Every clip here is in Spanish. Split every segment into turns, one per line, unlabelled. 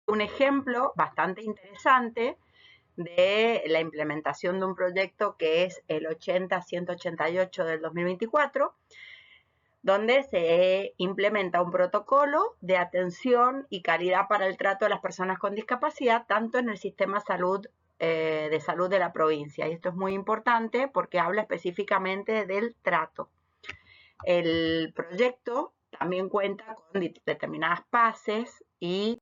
un ejemplo bastante interesante de la implementación de un proyecto que es el 80-188 del 2024, donde se implementa un protocolo de atención y calidad para el trato de las personas con discapacidad, tanto en el sistema de salud de la provincia. Y esto es muy importante porque habla específicamente del trato. El proyecto también cuenta con determinadas fases y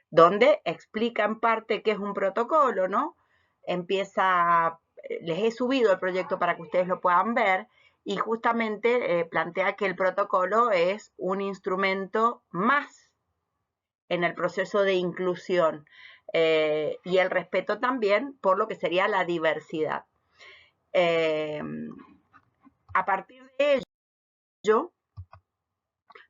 donde explica en parte qué es un protocolo, ¿no? Les he subido el proyecto para que ustedes lo puedan ver, y justamente plantea que el protocolo es un instrumento más en el proceso de inclusión y el respeto también por lo que sería la diversidad. A partir de ello,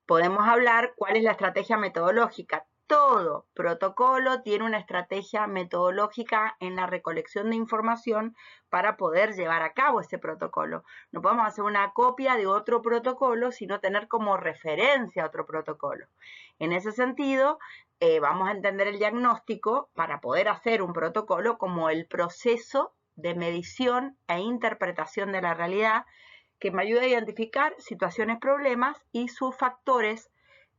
podemos hablar cuál es la estrategia metodológica. Todo protocolo tiene una estrategia metodológica en la recolección de información para poder llevar a cabo ese protocolo. No podemos hacer una copia de otro protocolo, sino tener como referencia otro protocolo. En ese sentido, vamos a entender el diagnóstico para poder hacer un protocolo como el proceso de medición e interpretación de la realidad que me ayuda a identificar situaciones, problemas y sus factores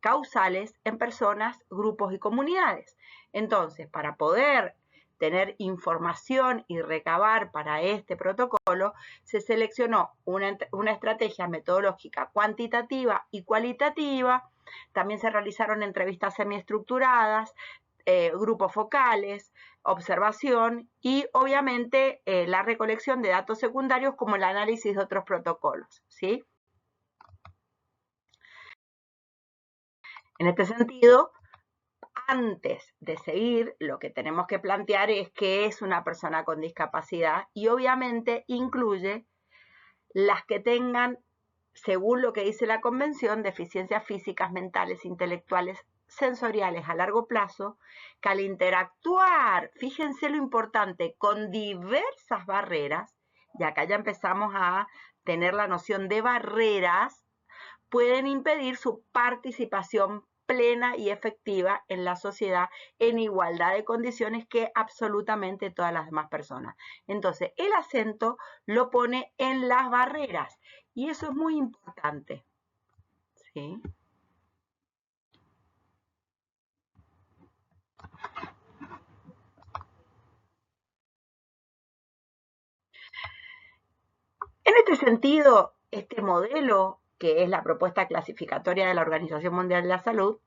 causales en personas, grupos y comunidades. Entonces, para poder tener información y recabar para este protocolo, se seleccionó una estrategia metodológica cuantitativa y cualitativa. También se realizaron entrevistas semiestructuradas, grupos focales, observación y obviamente la recolección de datos secundarios como el análisis de otros protocolos, ¿sí? En este sentido, antes de seguir, lo que tenemos que plantear es qué es una persona con discapacidad y obviamente incluye las que tengan, según lo que dice la Convención, deficiencias físicas, mentales, intelectuales, sensoriales a largo plazo, que al interactuar, fíjense lo importante, con diversas barreras, y acá ya empezamos a tener la noción de barreras, pueden impedir su participación plena y efectiva en la sociedad en igualdad de condiciones que absolutamente todas las demás personas. Entonces, el acento lo pone en las barreras y eso es muy importante. ¿Sí? En este sentido, este modelo, que es la propuesta clasificatoria de la Organización Mundial de la Salud,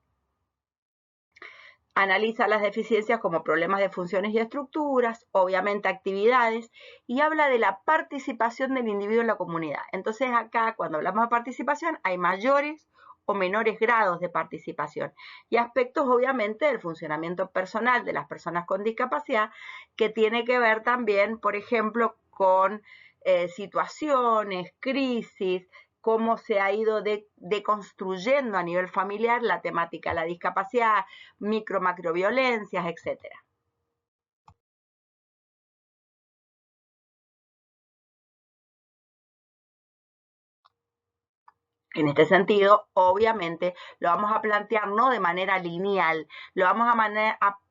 analiza las deficiencias como problemas de funciones y estructuras, obviamente actividades, y habla de la participación del individuo en la comunidad. Entonces acá, cuando hablamos de participación, hay mayores o menores grados de participación y aspectos obviamente del funcionamiento personal de las personas con discapacidad que tiene que ver también, por ejemplo, con situaciones, crisis, cómo se ha ido deconstruyendo a nivel familiar la temática de la discapacidad, macroviolencias, etc. En este sentido, obviamente, lo vamos a plantear no de manera lineal, lo vamos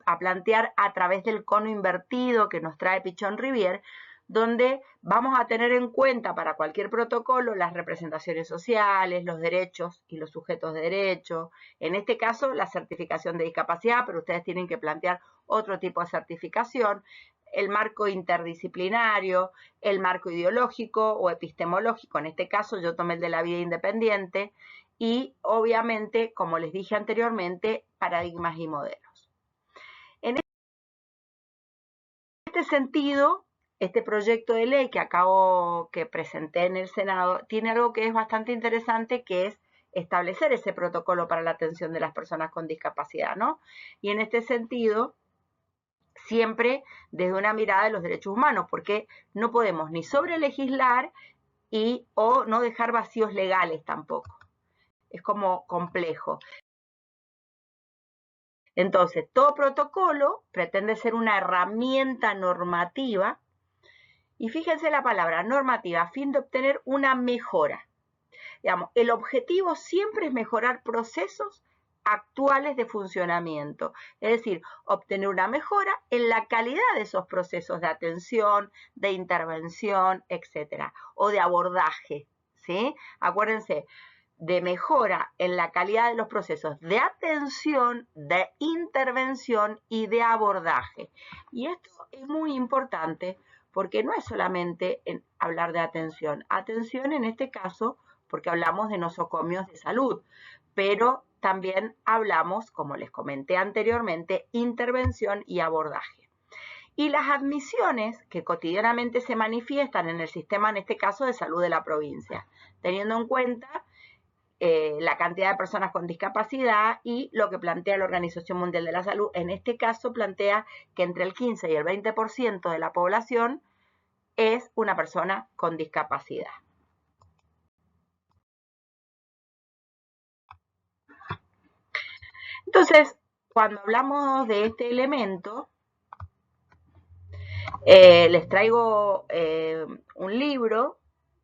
a plantear a través del cono invertido que nos trae Pichon Rivière, donde vamos a tener en cuenta para cualquier protocolo las representaciones sociales, los derechos y los sujetos de derecho, en este caso la certificación de discapacidad, pero ustedes tienen que plantear otro tipo de certificación, el marco interdisciplinario, el marco ideológico o epistemológico, en este caso yo tomé el de la vida independiente, y obviamente, como les dije anteriormente, paradigmas y modelos. En este sentido, este proyecto de ley que presenté en el Senado tiene algo que es bastante interesante, que es establecer ese protocolo para la atención de las personas con discapacidad, ¿no? Y en este sentido, siempre desde una mirada de los derechos humanos, porque no podemos ni sobrelegislar o no dejar vacíos legales tampoco. Es como complejo. Entonces, todo protocolo pretende ser una herramienta normativa, y fíjense la palabra normativa, a fin de obtener una mejora. Digamos, el objetivo siempre es mejorar procesos actuales de funcionamiento, es decir, obtener una mejora en la calidad de esos procesos de atención, de intervención, etcétera, o de abordaje, ¿sí? Acuérdense, de mejora en la calidad de los procesos de atención, de intervención y de abordaje. Y esto es muy importante porque no es solamente hablar de atención. Atención en este caso porque hablamos de nosocomios de salud, pero también hablamos, como les comenté anteriormente, intervención y abordaje. Y las admisiones que cotidianamente se manifiestan en el sistema, en este caso de salud de la provincia, teniendo en cuenta la cantidad de personas con discapacidad y lo que plantea la Organización Mundial de la Salud. En este caso plantea que entre el 15 y el 20% de la población es una persona con discapacidad. Entonces, cuando hablamos de este elemento, les traigo un libro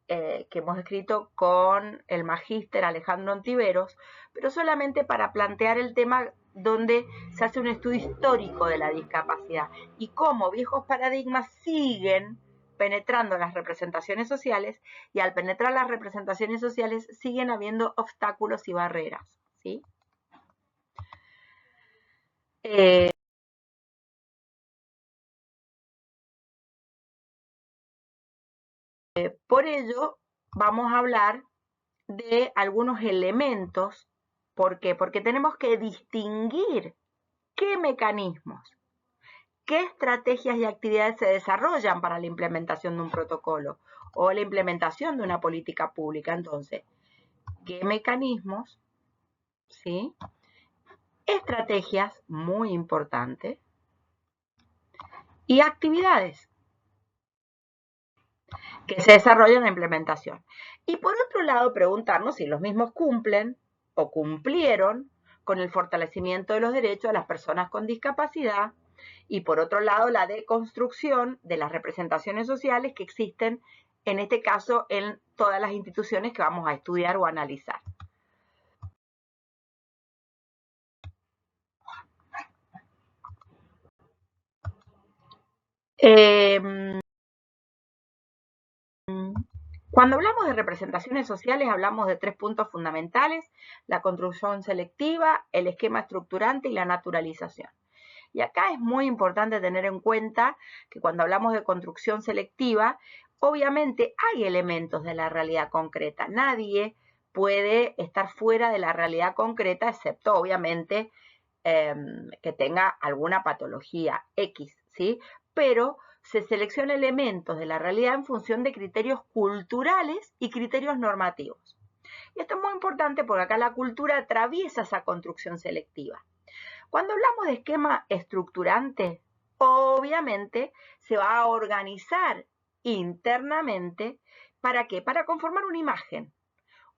que hemos escrito con el magíster Alejandro Ontiveros, pero solamente para plantear el tema donde se hace un estudio histórico de la discapacidad y cómo viejos paradigmas siguen penetrando las representaciones sociales y al penetrar las representaciones sociales siguen habiendo obstáculos y barreras, ¿sí? Por ello, vamos a hablar de algunos elementos. ¿Por qué? Porque tenemos que distinguir qué mecanismos, qué estrategias y actividades se desarrollan para la implementación de un protocolo o la implementación de una política pública. Entonces, ¿qué mecanismos? ¿Sí? Estrategias, muy importantes, y actividades que se desarrollan en la implementación. Y por otro lado, preguntarnos si los mismos cumplen o cumplieron con el fortalecimiento de los derechos de las personas con discapacidad y por otro lado la deconstrucción de las representaciones sociales que existen en este caso en todas las instituciones que vamos a estudiar o analizar. Cuando hablamos de representaciones sociales hablamos de 3 puntos fundamentales: la construcción selectiva, el esquema estructurante y la naturalización. Y acá es muy importante tener en cuenta que cuando hablamos de construcción selectiva, obviamente hay elementos de la realidad concreta. Nadie puede estar fuera de la realidad concreta, excepto obviamente que tenga alguna patología X, ¿sí? Pero se selecciona elementos de la realidad en función de criterios culturales y criterios normativos. Y esto es muy importante porque acá la cultura atraviesa esa construcción selectiva. Cuando hablamos de esquema estructurante, obviamente se va a organizar internamente, ¿para qué? Para conformar una imagen.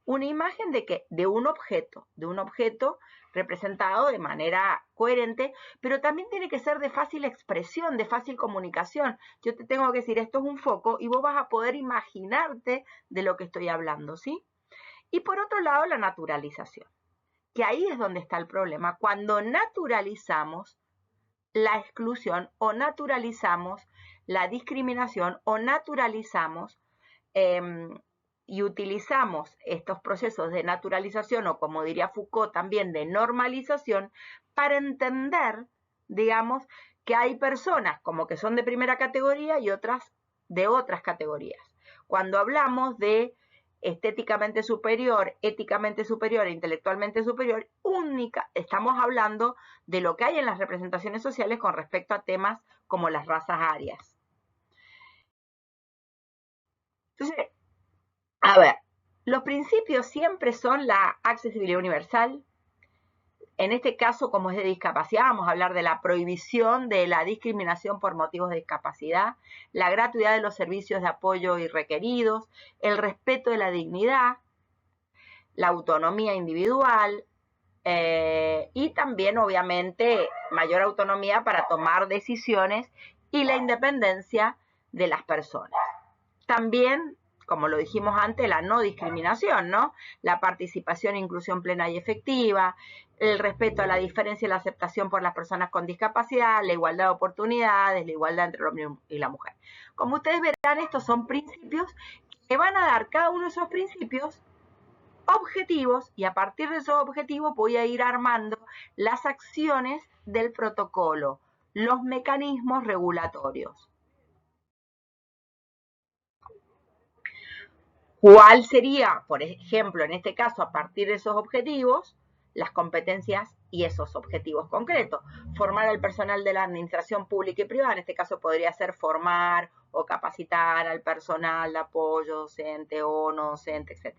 ¿Una imagen de qué? De un objeto representado de manera coherente, pero también tiene que ser de fácil expresión, de fácil comunicación. Yo te tengo que decir, esto es un foco y vos vas a poder imaginarte de lo que estoy hablando, ¿sí? Y por otro lado, la naturalización, que ahí es donde está el problema. Cuando naturalizamos la exclusión o naturalizamos la discriminación o naturalizamos y utilizamos estos procesos de naturalización o, como diría Foucault, también de normalización para entender, digamos, que hay personas como que son de primera categoría y otras de otras categorías. Cuando hablamos de estéticamente superior, éticamente superior e intelectualmente superior, estamos hablando de lo que hay en las representaciones sociales con respecto a temas como las razas arias. Entonces, a ver, los principios siempre son la accesibilidad universal. En este caso, como es de discapacidad, vamos a hablar de la prohibición de la discriminación por motivos de discapacidad, la gratuidad de los servicios de apoyo y requeridos, el respeto de la dignidad, la autonomía individual y también, obviamente, mayor autonomía para tomar decisiones y la independencia de las personas. También como lo dijimos antes, la no discriminación, ¿no? La participación e inclusión plena y efectiva, el respeto a la diferencia y la aceptación por las personas con discapacidad, la igualdad de oportunidades, la igualdad entre el hombre y la mujer. Como ustedes verán, estos son principios que van a dar cada uno de esos principios objetivos, y a partir de esos objetivos voy a ir armando las acciones del protocolo, los mecanismos regulatorios. ¿Cuál sería, por ejemplo, en este caso, a partir de esos objetivos, las competencias y esos objetivos concretos? Formar al personal de la administración pública y privada, en este caso podría ser formar o capacitar al personal de apoyo docente o no docente, etc.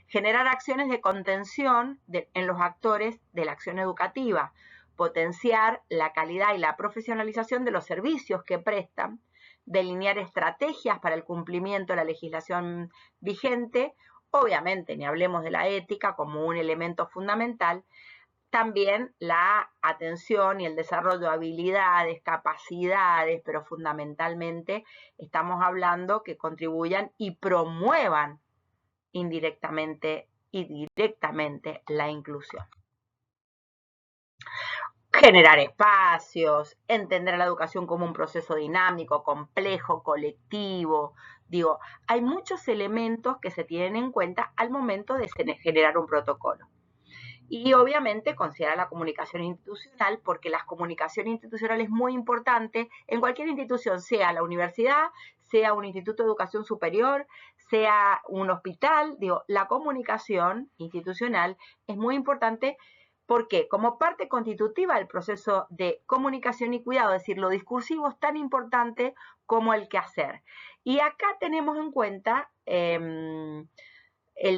Generar acciones de contención en los actores de la acción educativa, potenciar la calidad y la profesionalización de los servicios que prestan, delinear estrategias para el cumplimiento de la legislación vigente, obviamente ni hablemos de la ética como un elemento fundamental, también la atención y el desarrollo de habilidades, capacidades, pero fundamentalmente estamos hablando que contribuyan y promuevan indirectamente y directamente la inclusión. Generar espacios, entender la educación como un proceso dinámico, complejo, colectivo. Digo, hay muchos elementos que se tienen en cuenta al momento de generar un protocolo. Y obviamente considerar la comunicación institucional, porque la comunicación institucional es muy importante en cualquier institución, sea la universidad, sea un instituto de educación superior, sea un hospital. Digo, la comunicación institucional es muy importante porque como parte constitutiva del proceso de comunicación y cuidado, es decir, lo discursivo es tan importante como el quehacer. Y acá tenemos en cuenta el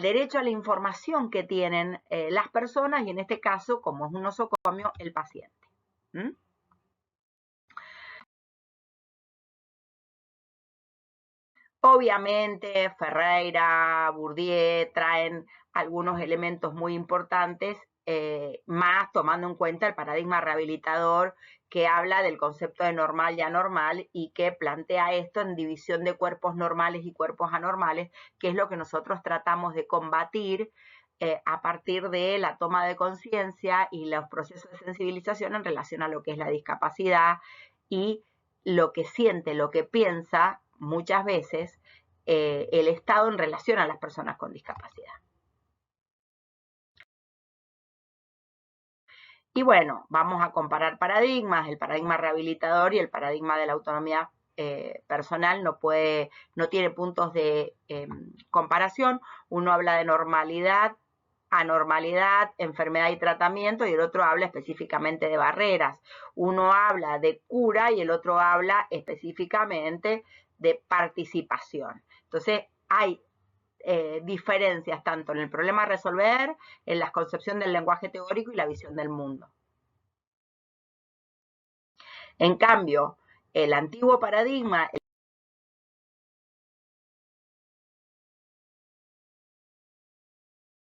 derecho a la información que tienen las personas y en este caso, como es un nosocomio, el paciente. ¿Mm? Obviamente, Ferreira, Bourdieu traen algunos elementos muy importantes, más tomando en cuenta el paradigma rehabilitador que habla del concepto de normal y anormal y que plantea esto en división de cuerpos normales y cuerpos anormales, que es lo que nosotros tratamos de combatir a partir de la toma de conciencia y los procesos de sensibilización en relación a lo que es la discapacidad y lo que siente, lo que piensa muchas veces el Estado en relación a las personas con discapacidad. Y bueno, vamos a comparar paradigmas, el paradigma rehabilitador y el paradigma de la autonomía personal no tiene puntos de comparación. Uno habla de normalidad, anormalidad, enfermedad y tratamiento, y el otro habla específicamente de barreras. Uno habla de cura y el otro habla específicamente de participación. Entonces, hay diferencias tanto en el problema a resolver, en la concepción del lenguaje teórico y la visión del mundo. En cambio, el antiguo paradigma,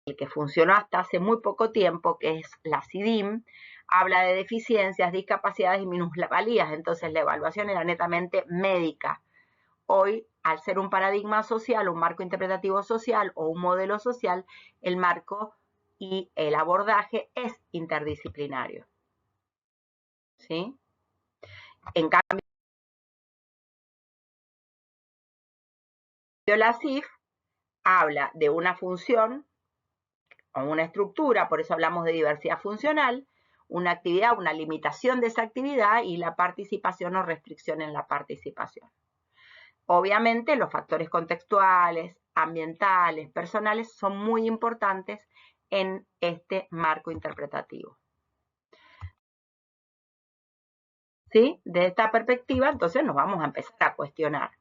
el que funcionó hasta hace muy poco tiempo, que es la CIDIM, habla de deficiencias, discapacidades y minusvalías, entonces la evaluación era netamente médica. Hoy, al ser un paradigma social, un marco interpretativo social o un modelo social, el marco y el abordaje es interdisciplinario. ¿Sí? En cambio, la CIF habla de una función o una estructura, por eso hablamos de diversidad funcional, una actividad, una limitación de esa actividad y la participación o restricción en la participación. Obviamente los factores contextuales, ambientales, personales son muy importantes en este marco interpretativo. ¿Sí? De esta perspectiva, entonces nos vamos a empezar a cuestionar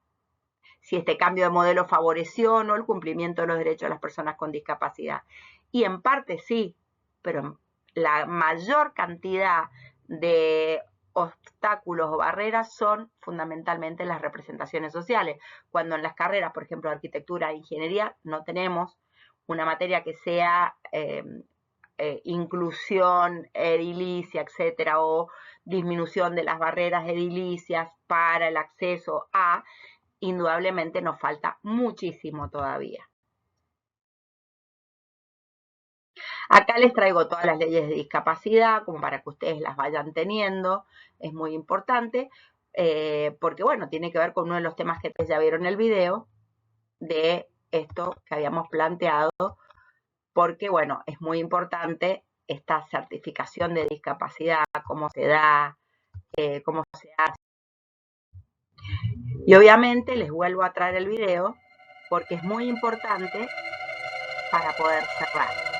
si este cambio de modelo favoreció o no el cumplimiento de los derechos de las personas con discapacidad. Y en parte sí, pero la mayor cantidad de obstáculos o barreras son fundamentalmente las representaciones sociales. Cuando en las carreras, por ejemplo, de arquitectura e ingeniería, no tenemos una materia que sea inclusión edilicia, etcétera, o disminución de las barreras edilicias para el acceso a, indudablemente nos falta muchísimo todavía. Acá les traigo todas las leyes de discapacidad como para que ustedes las vayan teniendo. Es muy importante porque, bueno, tiene que ver con uno de los temas que ustedes ya vieron en el video de esto que habíamos planteado, porque, bueno, es muy importante esta certificación de discapacidad, cómo se da, cómo se hace. Y obviamente les vuelvo a traer el video porque es muy importante para poder cerrar.